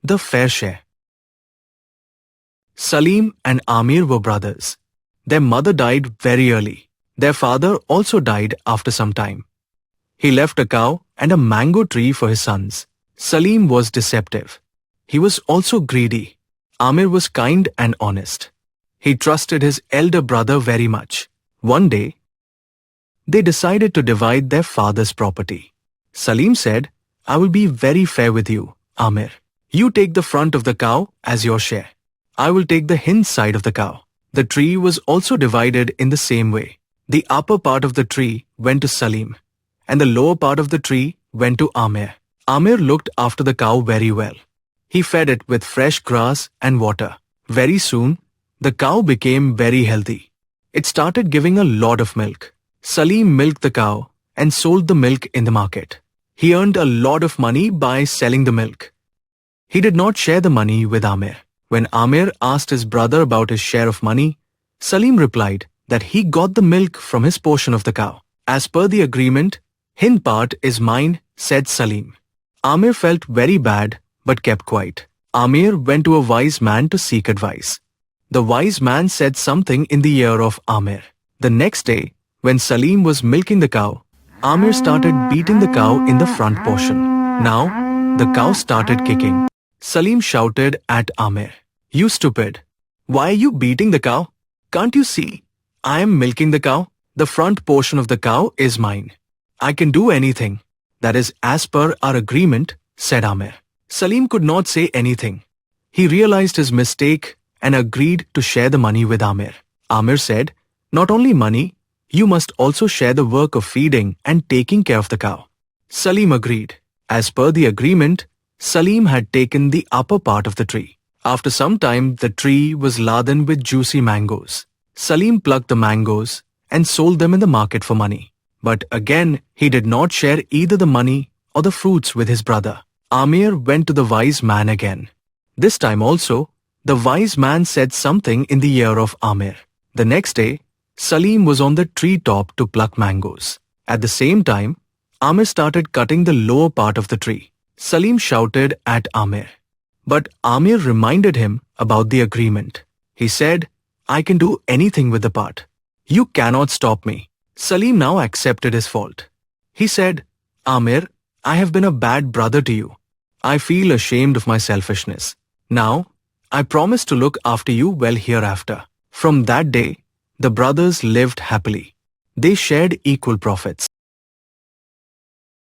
The fair share. Salim and Amir were brothers. Their mother died very early. Their father also died after some time. He left a cow and a mango tree for his sons. Salim was deceptive. He was also greedy. Amir was kind and honest. He trusted his elder brother very much. One day, they decided to divide their father's property. Salim said, "I will be very fair with you, Amir. You take the front of the cow as your share. I will take the hind side of the cow." The tree was also divided in the same way. The upper part of the tree went to Salim, and the lower part of the tree went to Amir. Amir looked after the cow very well. He fed it with fresh grass and water. Very soon, the cow became very healthy. It started giving a lot of milk. Salim milked the cow and sold the milk in the market. He earned a lot of money by selling the milk. He did not share the money with Amir. When Amir asked his brother about his share of money, Salim replied that he got the milk from his portion of the cow. "As per the agreement, hind part is mine," said Salim. Amir felt very bad but kept quiet. Amir went to a wise man to seek advice. The wise man said something in the ear of Amir. The next day, when Salim was milking the cow, Amir started beating the cow in the front portion. Now, the cow started kicking. Salim shouted at Amir, "You stupid! Why are you beating the cow? Can't you see? I am milking the cow. The front portion of the cow is mine. I can do anything. That is as per our agreement," said Amir. Salim could not say anything. He realized his mistake and agreed to share the money with Amir. Amir said, "Not only money, you must also share the work of feeding and taking care of the cow." Salim agreed. As per the agreement, Salim had taken the upper part of the tree. After some time, the tree was laden with juicy mangoes. Salim plucked the mangoes and sold them in the market for money. But again, he did not share either the money or the fruits with his brother. Amir went to the wise man again. This time also, the wise man said something in the ear of Amir. The next day, Salim was on the tree top to pluck mangoes. At the same time, Amir started cutting the lower part of the tree. Salim shouted at Amir. But Amir reminded him about the agreement. He said, "I can do anything with the part. You cannot stop me." Salim now accepted his fault. He said, "Amir, I have been a bad brother to you. I feel ashamed of my selfishness. Now, I promise to look after you well hereafter." From that day, the brothers lived happily. They shared equal profits.